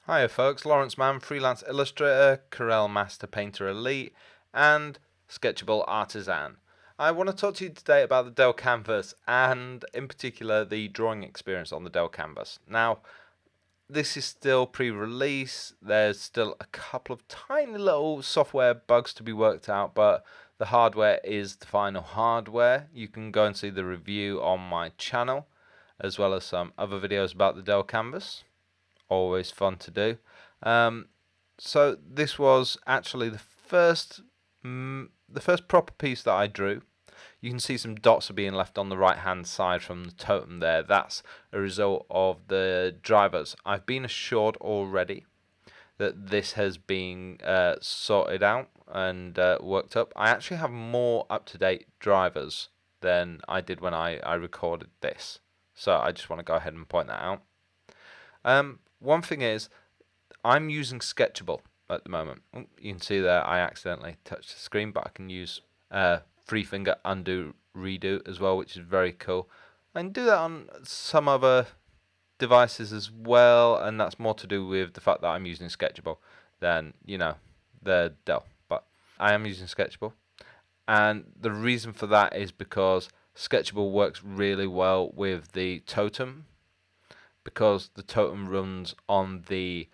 Hiya folks, Lawrence Mann, freelance illustrator, Corel Master Painter Elite, and Sketchable Artisan. I want to talk to you today about the Dell Canvas and in particular the drawing experience on the Dell Canvas. Now, this is still pre-release, there's still a couple of tiny little software bugs to be worked out, but the hardware is the final hardware. You can go and see the review on my channel, as well as some other videos about the Dell Canvas. Always fun to do. So this was actually the first proper piece that I drew. You can see some dots are being left on the right hand side from the totem there. That's a result of the drivers. I've been assured already that this has been sorted out and worked up. I actually have more up-to-date drivers than I did when I recorded this. So I just want to go ahead and point that out. One thing is, I'm using Sketchable at the moment. You can see there I accidentally touched the screen, but I can use three finger undo redo as well, which is very cool. I can do that on some other devices as well, and that's more to do with the fact that I'm using Sketchable than, the Dell. But I am using Sketchable, and the reason for that is because Sketchable works really well with the totem, because the totem runs on the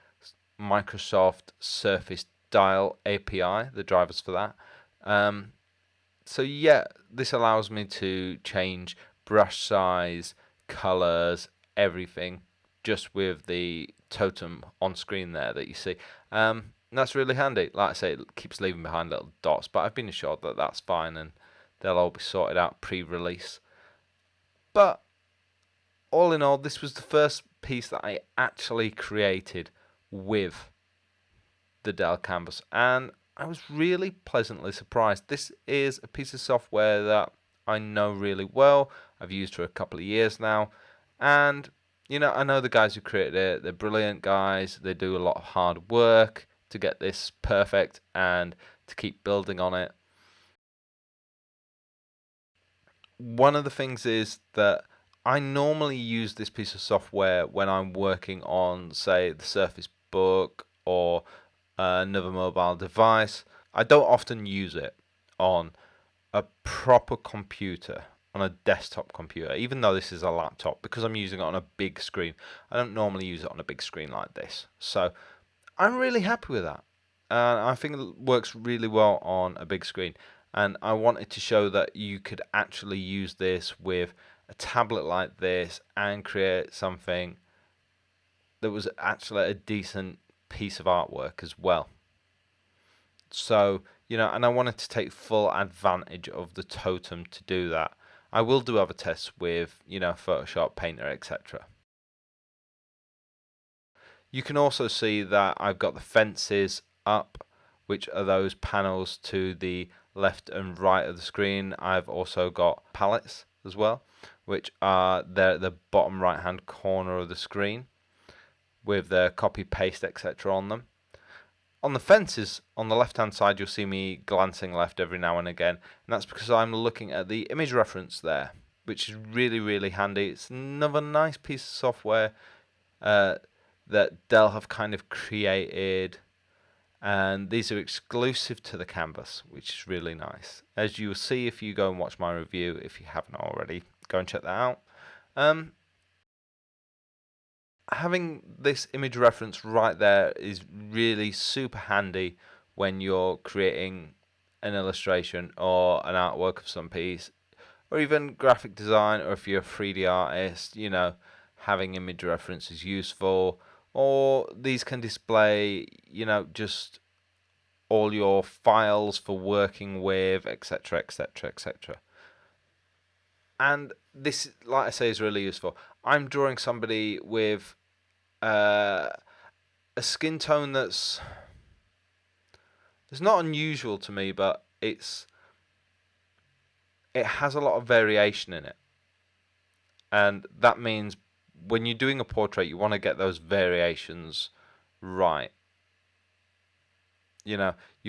Microsoft Surface Dial API, the drivers for that. So yeah, this allows me to change brush size, colors, everything, just with the totem on screen there that you see. And that's really handy. Like I say, it keeps leaving behind little dots, but I've been assured that that's fine and they'll all be sorted out pre-release. But all in all, this was the first piece that I actually created with the Dell Canvas, and I was really pleasantly surprised. This is a piece of software that I know really well. I've used for a couple of years now, and I know the guys who created it. They're brilliant guys. They do a lot of hard work to get this perfect and to keep building on it. One of the things is that I normally use this piece of software when I'm working on, say, the Surface Book or another mobile device. I don't often use it on a proper computer, on a desktop computer, even though this is a laptop, because I'm using it on a big screen. I don't normally use it on a big screen like this. So I'm really happy with that. I think it works really well on a big screen. And I wanted to show that you could actually use this with a tablet like this and create something that was actually a decent piece of artwork as well. So, and I wanted to take full advantage of the totem to do that. I will do other tests with, Photoshop, Painter, etc. You can also see that I've got the fences up, which are those panels to the left and right of the screen. I've also got palettes as well, which are there at the bottom right hand corner of the screen with the copy, paste, etc. on them. On the fences on the left hand side, you'll see me glancing left every now and again, and that's because I'm looking at the image reference there, which is really, really handy. It's another nice piece of software that Dell have kind of created, and these are exclusive to the canvas, which is really nice. As you'll see if you go and watch my review, if you haven't already, go and check that out. Having this image reference right there is really super handy when you're creating an illustration or an artwork of some piece, or even graphic design, or if you're a 3D artist, having image reference is useful. Or these can display, just all your files for working with, etc., etc., etc. And this, like I say, is really useful. I'm drawing somebody with a skin tone it's not unusual to me, but it has a lot of variation in it, and that means when you're doing a portrait, you want to get those variations right. You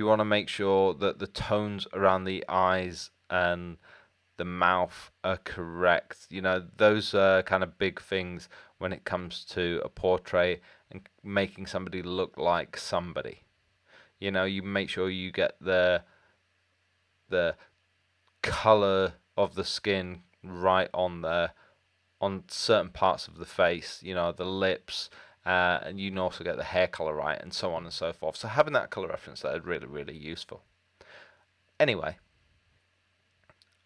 want to make sure that the tones around the eyes and the mouth are correct. Those are kind of big things when it comes to a portrait, and making somebody look like somebody. You make sure you get the color of the skin right on there, on certain parts of the face, the lips, and you can also get the hair color right, and so on and so forth. So having that color reference there is really, really useful. Anyway,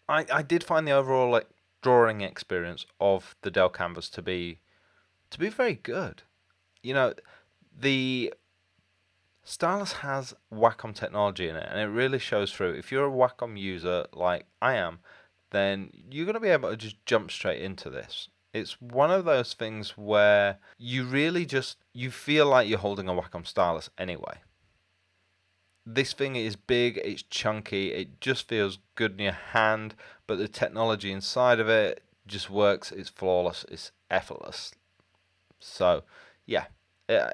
I did find the overall drawing experience of the Dell Canvas to be very good. The Stylus has Wacom technology in it, and it really shows through. If you're a Wacom user like I am, then you're going to be able to just jump straight into this. It's one of those things where you really you feel like you're holding a Wacom Stylus anyway. This thing is big, it's chunky, it just feels good in your hand, but the technology inside of it just works, it's flawless, it's effortless. So, yeah, there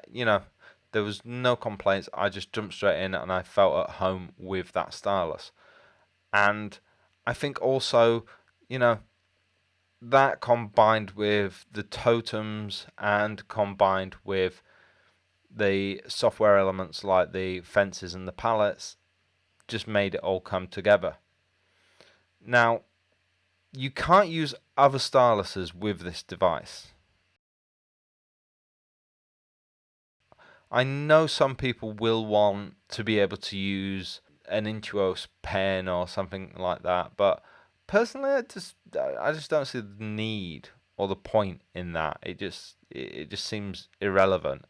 was no complaints. I just jumped straight in and I felt at home with that stylus. And I think also, that combined with the totems and combined with the software elements like the fences and the palettes just made it all come together. Now, you can't use other styluses with this device. I know some people will want to be able to use an Intuos pen or something like that, but personally, I just don't see the need or the point in that. It just seems irrelevant.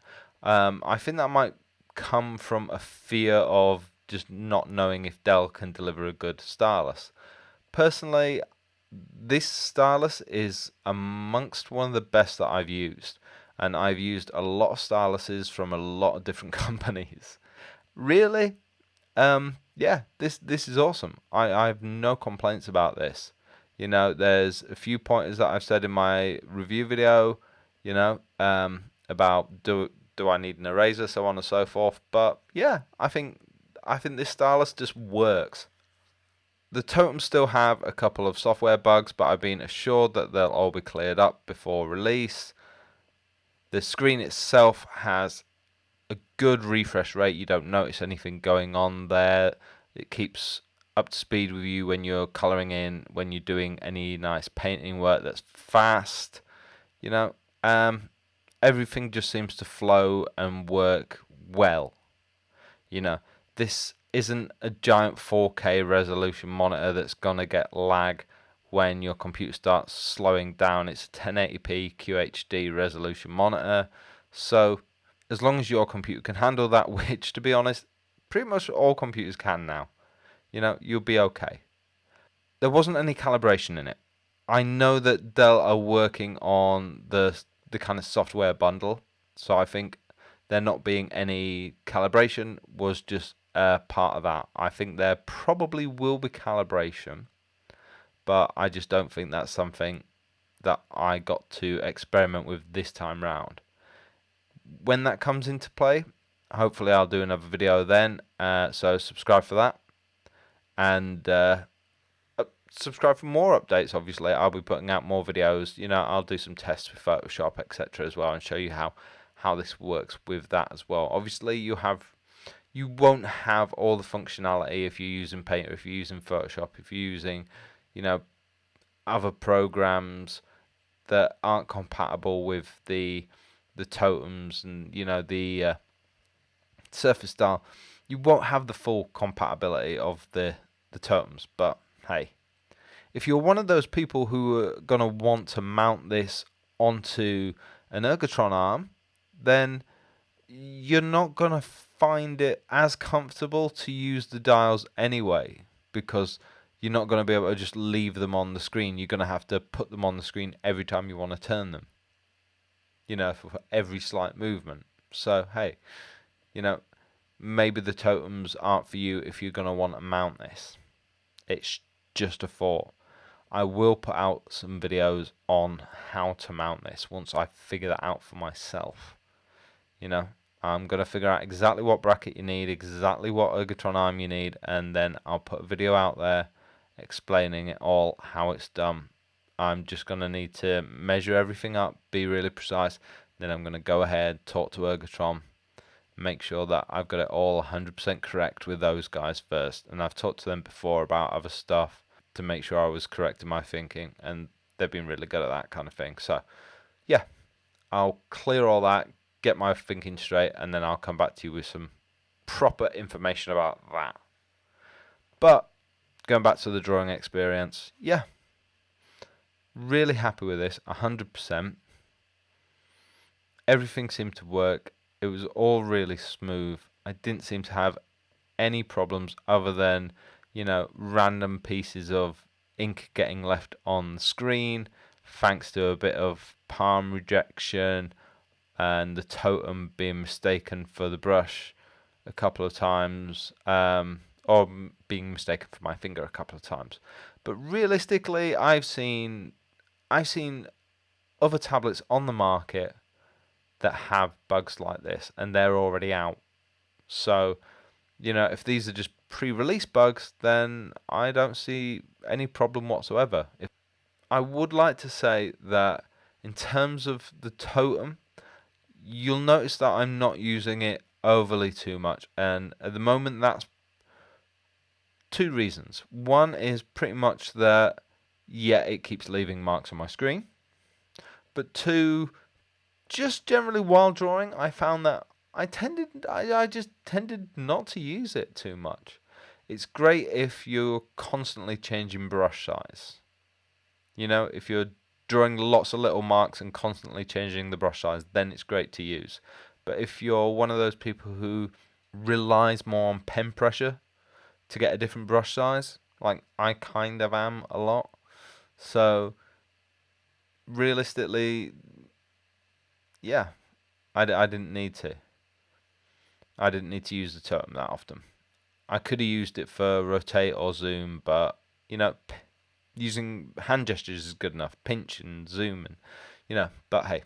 I think that might come from a fear of just not knowing if Dell can deliver a good stylus. Personally, this stylus is amongst one of the best that I've used, and I've used a lot of styluses from a lot of different companies. Really, yeah, this is awesome. I have no complaints about this. There's a few pointers that I've said in my review video, about do I need an eraser, so on and so forth. But yeah, I think this stylus just works. The totems still have a couple of software bugs, but I've been assured that they'll all be cleared up before release. The screen itself has a good refresh rate. You don't notice anything going on there. It keeps up to speed with you when you're colouring in, when you're doing any nice painting work that's fast. Everything just seems to flow and work well. This isn't a giant 4K resolution monitor that's gonna get lag when your computer starts slowing down. It's a 1080p QHD resolution monitor, so as long as your computer can handle that, which to be honest, pretty much all computers can now, you'll be okay. There wasn't any calibration in it. I know that Dell are working on the kind of software bundle, so I think there not being any calibration was just part of that. I think there probably will be calibration, but I just don't think that's something that I got to experiment with this time round. When that comes into play, hopefully I'll do another video then, so subscribe for that, and subscribe for more updates. Obviously I'll be putting out more videos. I'll do some tests with Photoshop, etc. as well, and show you how this works with that as well. Obviously you won't have all the functionality if you're using Paint or if you're using Photoshop, if you're using other programs that aren't compatible with the totems and the surface style. You won't have the full compatibility of the totems, but hey, if you're one of those people who are going to want to mount this onto an Ergotron arm, then you're not going to find it as comfortable to use the dials anyway, because you're not going to be able to just leave them on the screen. You're going to have to put them on the screen every time you want to turn them, for every slight movement. So, hey, maybe the totems aren't for you if you're going to want to mount this. It's just a thought. I will put out some videos on how to mount this once I figure that out for myself. I'm going to figure out exactly what bracket you need, exactly what Ergotron arm you need, and then I'll put a video out there explaining it all, how it's done. I'm just going to need to measure everything up, be really precise, Then I'm going to go ahead, talk to Ergotron, make sure that I've got it all 100% correct with those guys first. And I've talked to them before about other stuff to make sure I was correct in my thinking, and they've been really good at that kind of thing. So yeah, I'll clear all that, get my thinking straight, and then I'll come back to you with some proper information about that. But going back to the drawing experience, yeah, really happy with this, 100%. Everything seemed to work. It was all really smooth. I didn't seem to have any problems other than, random pieces of ink getting left on the screen, thanks to a bit of palm rejection and the totem being mistaken for the brush a couple of times, or being mistaken for my finger a couple of times. But realistically, I've seen other tablets on the market that have bugs like this, and they're already out. So, if these are just pre-release bugs, then I don't see any problem whatsoever. I would like to say that in terms of the totem, you'll notice that I'm not using it overly too much, and at the moment that's two reasons. One is pretty much that, yeah, it keeps leaving marks on my screen, but two, just generally while drawing, I found that I just tended not to use it too much. It's great if you're constantly changing brush size. If you're drawing lots of little marks and constantly changing the brush size, then it's great to use. But if you're one of those people who relies more on pen pressure to get a different brush size, like I kind of am a lot, so realistically, yeah, I didn't need to. I didn't need to use the totem that often. I could have used it for rotate or zoom, but using hand gestures is good enough. Pinch and zoom, and but hey,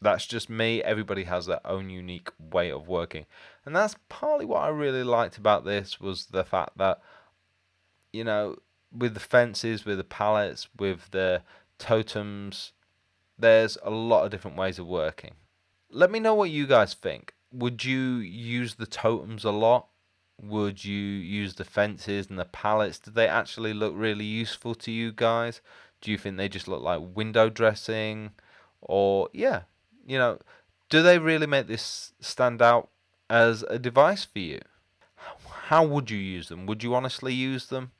that's just me. Everybody has their own unique way of working, and that's partly what I really liked about this, was the fact that with the fences, with the palettes, with the totems, there's a lot of different ways of working. Let me know what you guys think. Would you use the totems a lot? Would you use the fences and the palettes? Do they actually look really useful to you guys? Do you think they just look like window dressing? Or, yeah, do they really make this stand out as a device for you? How would you use them? Would you honestly use them?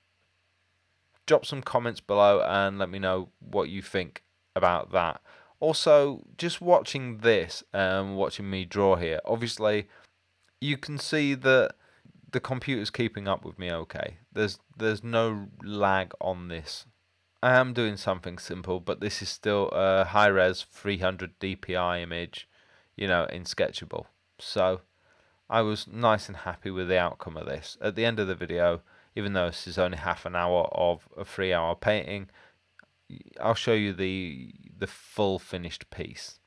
Drop some comments below and let me know what you think about that. Also, just watching this and watching me draw here, obviously you can see that the computer's keeping up with me okay. There's no lag on this. I am doing something simple, but this is still a high-res 300 dpi image, in Sketchable. So I was nice and happy with the outcome of this. At the end of the video, even though this is only half an hour of a 3-hour painting, I'll show you the full finished piece.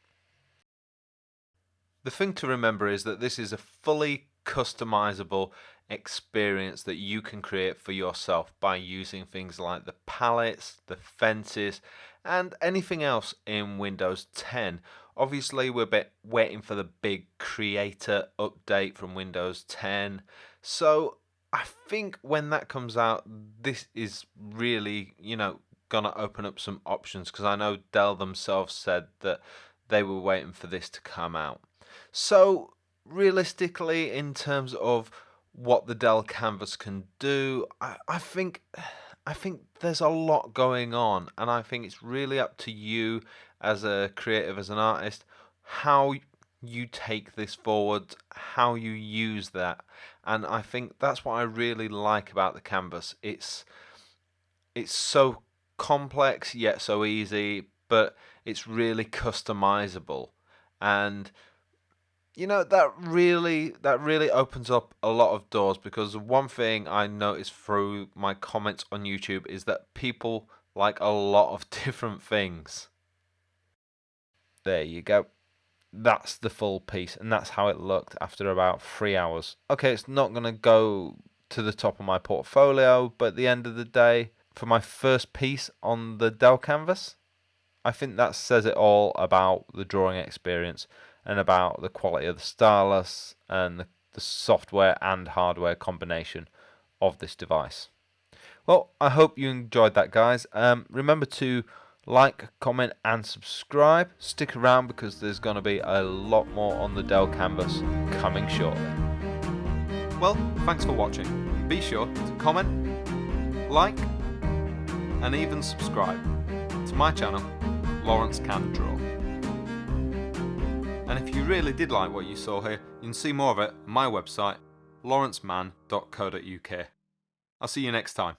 The thing to remember is that this is a fully customizable experience that you can create for yourself by using things like the palettes, the fences, and anything else in Windows 10. Obviously, we're waiting for the big creator update from Windows 10. So I think when that comes out, this is really, gonna open up some options, because I know Dell themselves said that they were waiting for this to come out. So realistically, in terms of what the Dell Canvas can do, I think there's a lot going on, and I think it's really up to you as a creative, as an artist, how you take this forward, how you use that. And I think that's what I really like about the Canvas. It's so complex yet so easy, but it's really customizable, and that really opens up a lot of doors, because one thing I noticed through my comments on YouTube is that people like a lot of different things. There you go. That's the full piece, and that's how it looked after about 3 hours. Okay, it's not going to go to the top of my portfolio, but at the end of the day, for my first piece on the Dell Canvas, I think that says it all about the drawing experience and about the quality of the stylus and the software and hardware combination of this device. Well, I hope you enjoyed that, guys. Remember to like, comment, and subscribe. Stick around because there's going to be a lot more on the Dell Canvas coming shortly. Well, thanks for watching. Be sure to comment, like, and even subscribe to my channel, Lawrence Can Draw. And if you really did like what you saw here, you can see more of it on my website, lawrenceman.co.uk. I'll see you next time.